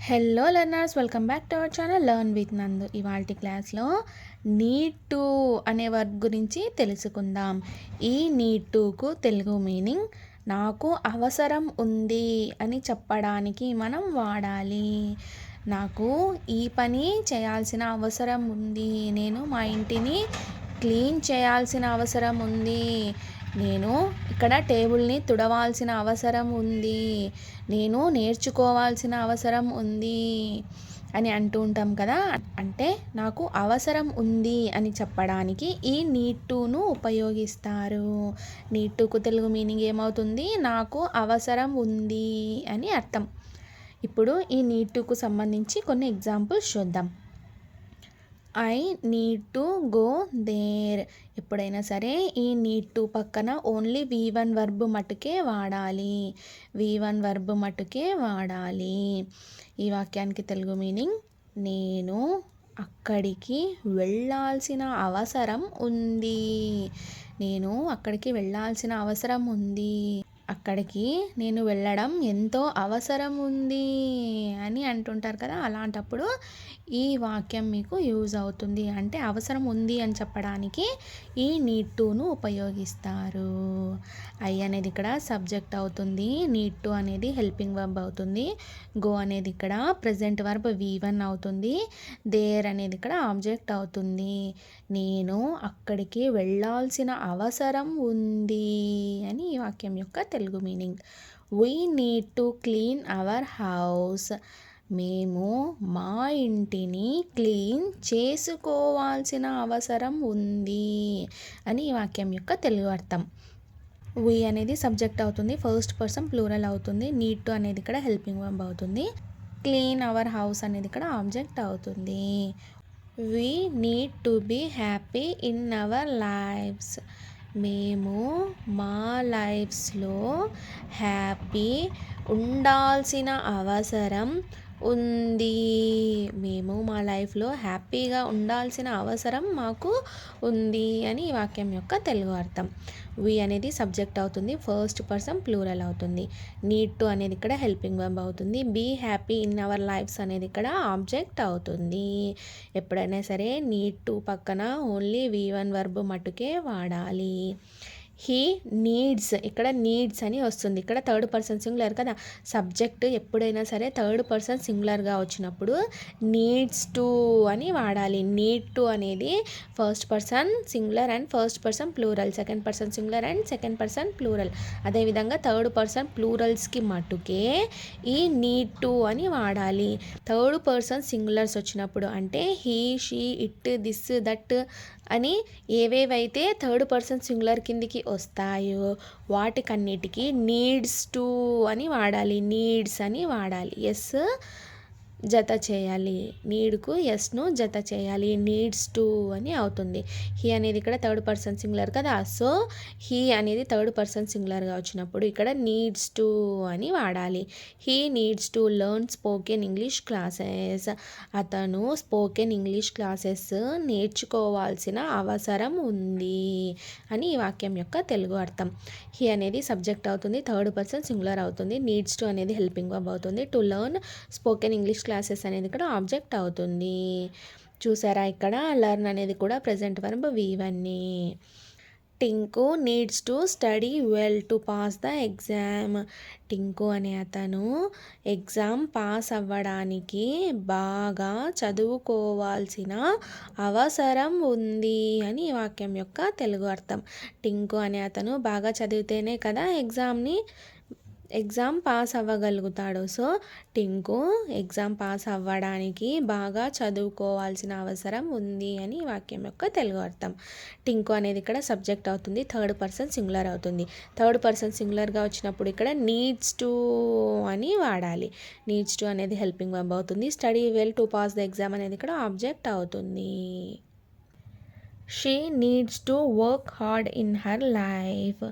Hello learners, welcome back to our channel learn with నందు. ఇవాల్టి క్లాస్లో నీడ్ టు అనే వర్బ్ గురించి తెలుసుకుందాం. ఈ నీడ్ టుకు తెలుగు మీనింగ్ నాకు అవసరం ఉంది అని చెప్పడానికి మనం వాడాలి. నాకు ఈ పని చేయాల్సిన అవసరం ఉంది, నేను మా ఇంటిని క్లీన్ చేయాల్సిన అవసరం ఉంది, నేను ఇక్కడ టేబుల్ని తుడవాల్సిన అవసరం ఉంది, నేను నేర్చుకోవాల్సిన అవసరం ఉంది అని అంటూ ఉంటాం కదా. అంటే నాకు అవసరం ఉంది అని చెప్పడానికి ఈ నీడ్ టును ఉపయోగిస్తారు. నీడ్ టుకు తెలుగు మీనింగ్ ఏమవుతుంది? నాకు అవసరం ఉంది అని అర్థం. ఇప్పుడు ఈ నీడ్ టుకు సంబంధించి కొన్ని ఎగ్జాంపుల్స్ చూద్దాం. I need to go there. ఎప్పుడైనా సరే ఈ నీడ్ టు పక్కన ఓన్లీ V1 వర్బ్ మటుకే వాడాలి. V1 వర్బ్ మటుకే వాడాలి. ఈ వాక్యానికి తెలుగు మీనింగ్ నేను అక్కడికి వెళ్ళాల్సిన అవసరం ఉంది. నేను అక్కడికి వెళ్ళాల్సిన అవసరం ఉంది. అక్కడికి నేను వెళ్ళడం ఎంతో అవసరం ఉంది అని అంటుంటారు కదా. అలాంటప్పుడు ఈ వాక్యం మీకు యూజ్ అవుతుంది. అంటే అవసరం ఉంది అని చెప్పడానికి ఈ నీడ్ టును ఉపయోగిస్తారు. ఐ అనేది ఇక్కడ సబ్జెక్ట్ అవుతుంది, నీడ్ టు అనేది హెల్పింగ్ వర్బ్ అవుతుంది, గో అనేది ఇక్కడ ప్రెజెంట్ వర్బ్ V1 అవుతుంది, దేర్ అనేది ఇక్కడ ఆబ్జెక్ట్ అవుతుంది. నేను అక్కడికి వెళ్ళాల్సిన అవసరం ఉంది అని ఈ వాక్యం యొక్క Telugu meaning. We need to clean our house. మేము మా ఇంటిని క్లీన్ చేసుకోవాల్సిన అవసరం ఉంది అని ఈ వాక్యం యొక్క తెలుగు అర్థం. వీ అనేది సబ్జెక్ట్ అవుతుంది, ఫస్ట్ పర్సన్ ప్లూరల్ అవుతుంది, నీడ్ టు అనేది ఇక్కడ హెల్పింగ్ వర్బ్ అవుతుంది, క్లీన్ అవర్ హౌస్ అనేది ఇక్కడ ఆబ్జెక్ట్ అవుతుంది. We need to be happy in our lives. మేము మా లైఫ్స్లో హ్యాపీ ఉండాల్సిన అవసరం ఉంది. మేము మా లైఫ్లో హ్యాపీగా ఉండాల్సిన అవసరం మాకు ఉంది అని ఈ వాక్యం యొక్క తెలుగు అర్థం. వి అనేది సబ్జెక్ట్ అవుతుంది, ఫస్ట్ పర్సన్ ప్లూరల్ అవుతుంది, నీడ్ టు అనేది ఇక్కడ హెల్పింగ్ వర్బ్ అవుతుంది, be happy in our lives అనేది ఇక్కడ ఆబ్జెక్ట్ అవుతుంది. ఎప్పుడైనా సరే నీడ్ టు పక్కన ఓన్లీ V1 వర్బ్ మటుకే వాడాలి. హీ నీడ్స్, ఇక్కడ నీడ్స్ అని వస్తుంది, ఇక్కడ థర్డ్ పర్సన్ సింగులర్ కదా. సబ్జెక్ట్ ఎప్పుడైనా సరే థర్డ్ పర్సన్ సింగులర్గా వచ్చినప్పుడు నీడ్స్ టు అని వాడాలి. నీడ్ టు అనేది first person singular and first person plural, second person singular and second person plural. అదేవిధంగా థర్డ్ పర్సన్ ప్లూరల్స్కి మటుకే ఈ నీడ్ టు అని వాడాలి. థర్డ్ పర్సన్ సింగులర్స్ వచ్చినప్పుడు అంటే he, she, it, this, that అని ఏవేవైతే థర్డ్ పర్సన్ సింగులర్ కిందికి వస్తాయో వాటికన్నిటికీ నీడ్స్ టు అని వాడాలి, నీడ్స్ అని వాడాలి. ఎస్ జత చేయాలి, నీడ్కు ఎస్ను జత చేయాలి, నీడ్స్ టు అని అవుతుంది. హీ అనేది ఇక్కడ థర్డ్ పర్సన్ సింగులర్ కదా, సో హీ అనేది థర్డ్ పర్సన్ సింగులర్గా వచ్చినప్పుడు ఇక్కడ నీడ్స్ టు అని వాడాలి. He needs to learn spoken English classes. అతను స్పోకెన్ ఇంగ్లీష్ క్లాసెస్ నేర్చుకోవాల్సిన అవసరం ఉంది అని ఈ వాక్యం యొక్క తెలుగు అర్థం. హీ అనేది సబ్జెక్ట్ అవుతుంది, థర్డ్ పర్సన్ సింగులర్ అవుతుంది, నీడ్స్ టు అనేది హెల్పింగ్ వర్బ్ అవుతుంది, to learn spoken English classes అనేది ఇక్కడ ఆబ్జెక్ట్ అవుతుంది. చూసారా, ఇక్కడ లర్న్ అనేది కూడా present verb V1. Tinku needs to study well to pass the exam. Tinku అనే అతను ఎగ్జామ్ పాస్ అవ్వడానికి బాగా చదువుకోవాల్సిన అవసరం ఉంది అని ఈ వాక్యం యొక్క తెలుగు అర్థం. టింకు అనే అతను బాగా చదివితేనే కదా ఎగ్జామ్ పాస్ అవ్వగలుగుతాడు. సో టింకు ఎగ్జామ్ పాస్ అవ్వడానికి బాగా చదువుకోవాల్సిన అవసరం ఉంది అని వాక్యం యొక్క తెలుగు అర్థం. టింకు అనేది ఇక్కడ సబ్జెక్ట్ అవుతుంది, థర్డ్ పర్సన్ సింగులర్ అవుతుంది, థర్డ్ పర్సన్ సింగులర్గా వచ్చినప్పుడు ఇక్కడ నీడ్స్ టు అని వాడాలి. నీడ్స్ టు అనేది హెల్పింగ్ వర్బ్ అవుతుంది, study well to pass the exam అనేది ఇక్కడ ఆబ్జెక్ట్ అవుతుంది. She needs to work hard in her life.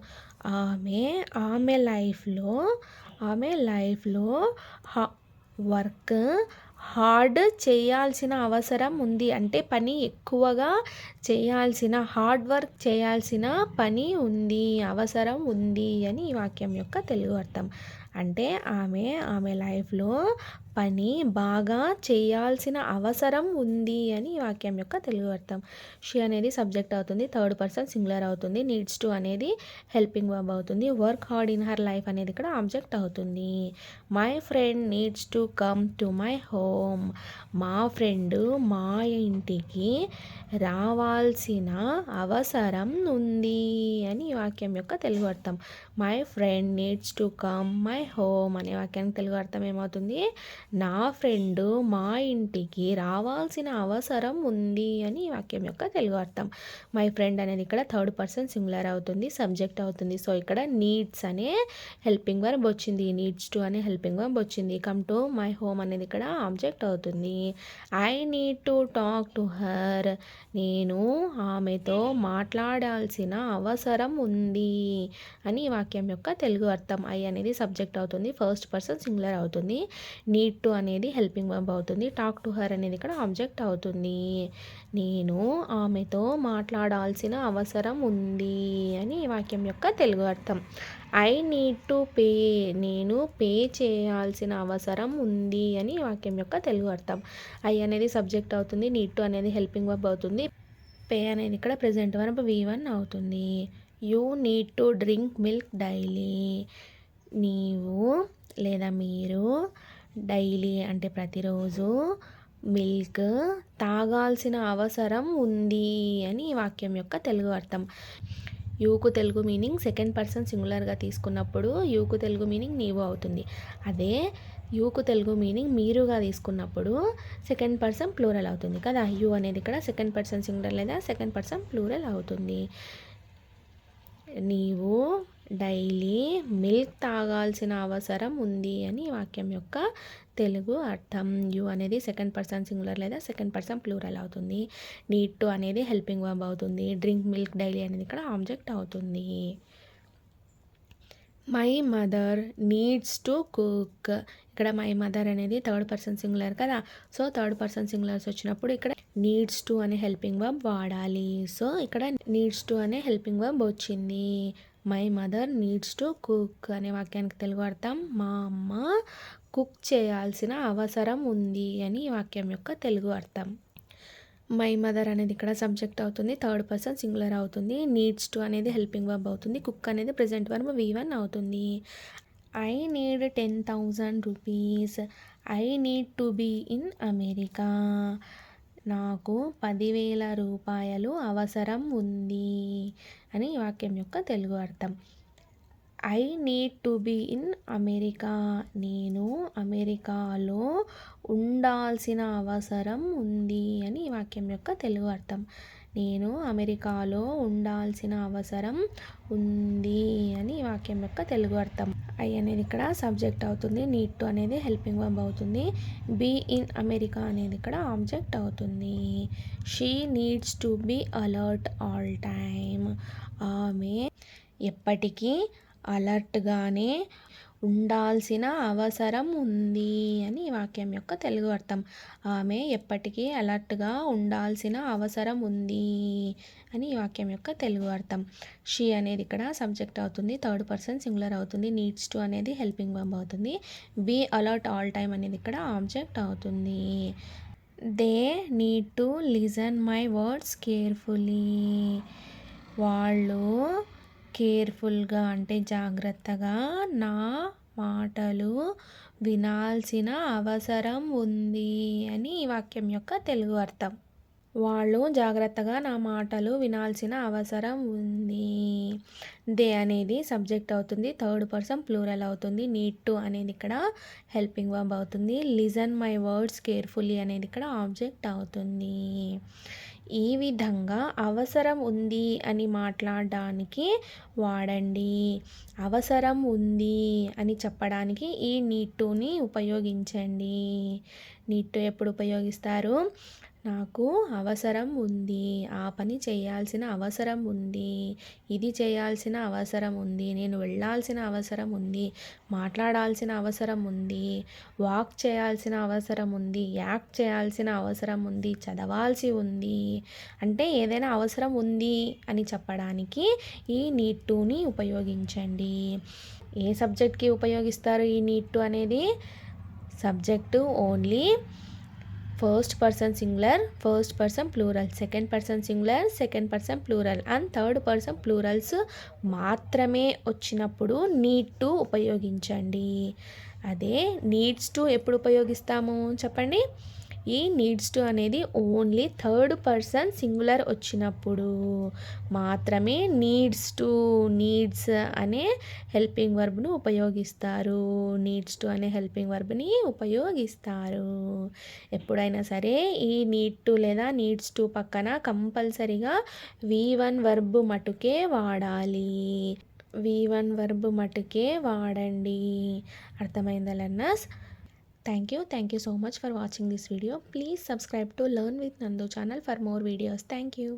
ఆమె లైఫ్లో వర్క్ హార్డ్ చేయాల్సిన అవసరం ఉంది. అంటే పని ఎక్కువగా చేయాల్సిన, హార్డ్ వర్క్ చేయాల్సిన పని ఉంది, అవసరం ఉంది అని ఈ వాక్యం యొక్క తెలుగు అర్థం. అంటే ఆమె లైఫ్లో పని బాగా చేయాల్సిన అవసరం ఉంది అని ఈ వాక్యం యొక్క తెలుగు అర్థం. షీ అనేది సబ్జెక్ట్ అవుతుంది, థర్డ్ పర్సన్ సింగులర్ అవుతుంది, నీడ్స్ టు అనేది హెల్పింగ్ వర్బ్ అవుతుంది, work hard in her life అనేది ఇక్కడ ఆబ్జెక్ట్ అవుతుంది. My friend needs to come to my home. మా ఫ్రెండ్ మా ఇంటికి రావాల్సిన అవసరం ఉంది అని ఈ వాక్యం యొక్క తెలుగు అర్థం. My friend needs to come my home అనే వాక్యానికి తెలుగు అర్థం ఏమవుతుంది? నా ఫ్రెండ్ మా ఇంటికి రావాల్సిన అవసరం ఉంది అని ఈ వాక్యం యొక్క తెలుగు అర్థం. మై ఫ్రెండ్ అనేది ఇక్కడ థర్డ్ పర్సన్ సింగులర్ అవుతుంది, సబ్జెక్ట్ అవుతుంది. సో ఇక్కడ నీడ్స్ అనే హెల్పింగ్ వర్బ్ వచ్చింది, నీడ్స్ టు అనే హెల్పింగ్ వర్బ్ వచ్చింది. కమ్ టు మై హోమ్ అనేది ఇక్కడ ఆబ్జెక్ట్ అవుతుంది. I need to talk to her. నేను ఆమెతో మాట్లాడాల్సిన అవసరం ఉంది అని ఈ వాక్యం యొక్క తెలుగు అర్థం. ఐ అనేది సబ్జెక్ట్ అవుతుంది, ఫస్ట్ పర్సన్ సింగులర్ అవుతుంది, నీడ్ టు అనేది హెల్పింగ్ వర్బ్ అవుతుంది, టాక్ టు హర్ అనేది ఇక్కడ ఆబ్జెక్ట్ అవుతుంది. నేను ఆమెతో మాట్లాడాల్సిన అవసరం ఉంది అని ఈ వాక్యం యొక్క తెలుగు అర్థం. I need to pay. నేను పే చేయాల్సిన అవసరం ఉంది అని ఈ వాక్యం యొక్క తెలుగు అర్థం. ఐ అనేది సబ్జెక్ట్ అవుతుంది, నీడ్ టు అనేది హెల్పింగ్ వర్బ్ అవుతుంది, పే అనేది ఇక్కడ ప్రెజెంట్ వర్బ్ V1 అవుతుంది. You need to drink milk daily. నీవు లేదా మీరు డైలీ అంటే ప్రతిరోజు మిల్క్ తాగాల్సిన అవసరం ఉంది అని ఈ వాక్యం యొక్క తెలుగు అర్థం. You go Telugu meaning second person సింగులర్గా తీసుకున్నప్పుడు యూకు తెలుగు మీనింగ్ నీవు అవుతుంది. అదే యూకు తెలుగు మీనింగ్ మీరుగా తీసుకున్నప్పుడు సెకండ్ పర్సన్ ప్లూరల్ అవుతుంది కదా. యూ అనేది ఇక్కడ సెకండ్ పర్సన్ సింగులర్ లేదా సెకండ్ పర్సన్ ప్లూరల్ అవుతుంది. నీవు డైలీ మిల్క్ తాగాల్సిన అవసరం ఉంది అని వాక్యం యొక్క తెలుగు అర్థం. యూ అనేది సెకండ్ పర్సన్ సింగులర్ లేదా సెకండ్ పర్సన్ ప్లూరల్ అవుతుంది. నీడ్ టు అనేది హెల్పింగ్ వర్బ్ అవుతుంది. డ్రింక్ మిల్క్ డైలీ అనేది ఇక్కడ ఆబ్జెక్ట్ అవుతుంది. My mother needs to cook. ఇక్కడ మై మదర్ అనేది థర్డ్ పర్సన్ సింగులర్ కదా. సో థర్డ్ పర్సన్ సింగులర్స్ వచ్చినప్పుడు ఇక్కడ నీడ్స్ టు అనే హెల్పింగ్ వర్బ్ వాడాలి. సో ఇక్కడ నీడ్స్ టు అనే హెల్పింగ్ వర్బ్ వచ్చింది. My mother needs to cook అనే వాక్యానికి తెలుగు అర్థం మా అమ్మ కుక్ చేయాల్సిన అవసరం ఉంది అని ఈ వాక్యం యొక్క తెలుగు అర్థం. మై మదర్ అనేది ఇక్కడ సబ్జెక్ట్ అవుతుంది, థర్డ్ పర్సన్ సింగులర్ అవుతుంది, నీడ్స్ టు అనేది హెల్పింగ్ వర్బ్ అవుతుంది, కుక్ అనేది ప్రెజెంట్ వర్బ్ V1 అవుతుంది. I need 10,000 rupees. I need to be in America. నాకు 10,000 రూపాయలు అవసరం ఉంది అని ఈ వాక్యం యొక్క తెలుగు అర్థం. I need to be in America. నేను అమెరికాలో ఉండాల్సిన అవసరం ఉంది అని ఈ వాక్యం యొక్క తెలుగు అర్థం. నేను అమెరికాలో ఉండాల్సిన అవసరం ఉంది అని ఈ వాక్యం యొక్క తెలుగు అర్థం. ఐ అనేది ఇక్కడ సబ్జెక్ట్ అవుతుంది, నీడ్ టు అనేది హెల్పింగ్ వర్బ్ అవుతుంది, బీ ఇన్ అమెరికా అనేది ఇక్కడ ఆబ్జెక్ట్ అవుతుంది. She needs to be alert all time. ఆమె ఎప్పటికీ అలర్ట్గానే ఉండాల్సిన అవసరం ఉంది అని ఈ వాక్యం యొక్క తెలుగు అర్థం. ఆమె ఎప్పటికీ అలర్ట్గా ఉండాల్సిన అవసరం ఉంది అని ఈ వాక్యం యొక్క తెలుగు అర్థం. షీ అనేది ఇక్కడ సబ్జెక్ట్ అవుతుంది, థర్డ్ పర్సన్ సింగులర్ అవుతుంది, నీడ్స్ టు అనేది హెల్పింగ్ వర్బ్ అవుతుంది, బీ అలర్ట్ ఆల్ టైమ్ అనేది ఇక్కడ ఆబ్జెక్ట్ అవుతుంది. They need to listen my words carefully. వాళ్ళు కేర్ఫుల్గా అంటే జాగ్రత్తగా నా మాటలు వినాల్సిన అవసరం ఉంది అని ఈ వాక్యం యొక్క తెలుగు అర్థం. వాళ్ళు జాగ్రత్తగా నా మాటలు వినాల్సిన అవసరం ఉంది. దే అనేది సబ్జెక్ట్ అవుతుంది, థర్డ్ పర్సన్ ప్లూరల్ అవుతుంది, నీడ్ టు అనేది ఇక్కడ హెల్పింగ్ వర్బ్ అవుతుంది, లిజన్ మై వర్డ్స్ కేర్ఫుల్లీ అనేది ఇక్కడ ఆబ్జెక్ట్ అవుతుంది. ఈ విధంగా అవసరం ఉంది అని మాట్లాడడానికి వాడండి. అవసరం ఉంది అని చెప్పడానికి ఈ నీడ్ టుని ఉపయోగించండి. నీడ్ టు ఎప్పుడు ఉపయోగిస్తారు? నాకు అవసరం ఉంది, ఆ పని చేయాల్సిన అవసరం ఉంది, ఇది చేయాల్సిన అవసరం ఉంది, నేను వెళ్ళాల్సిన అవసరం ఉంది, మాట్లాడాల్సిన అవసరం ఉంది, వాక్ చేయాల్సిన అవసరం ఉంది, యాక్ట్ చేయాల్సిన అవసరం ఉంది, చదవాల్సి ఉంది అంటే ఏదైనా అవసరం ఉంది అని చెప్పడానికి ఈ నీడ్ టుని ఉపయోగించండి. ఏ సబ్జెక్ట్కి ఉపయోగిస్తారు ఈ నీడ్ టు అనేది? Subject only first person singular, first person plural, second person singular, second person plural and third person plurals మాత్రమే వచ్చినప్పుడు నీడ్ టు ఉపయోగించండి. అదే నీడ్స్ టు ఎప్పుడు ఉపయోగిస్తాము చెప్పండి. ఈ నీడ్స్ టు అనేది ఓన్లీ థర్డ్ పర్సన్ సింగులర్ వచ్చినప్పుడు మాత్రమే నీడ్స్ అనే హెల్పింగ్ వర్బ్ను ఉపయోగిస్తారు. నీడ్స్ టు అనే హెల్పింగ్ వర్బ్ని ఉపయోగిస్తారు. ఎప్పుడైనా సరే ఈ నీడ్ టు లేదా నీడ్స్ టు పక్కన కంపల్సరీగా V1 వర్బ్ మటుకే వాడాలి. V1 వర్బ్ మటుకే వాడండి. అర్థమైందా learners? Thank you so much for watching this video. Please subscribe to Learn with Nandu channel for more videos. Thank you.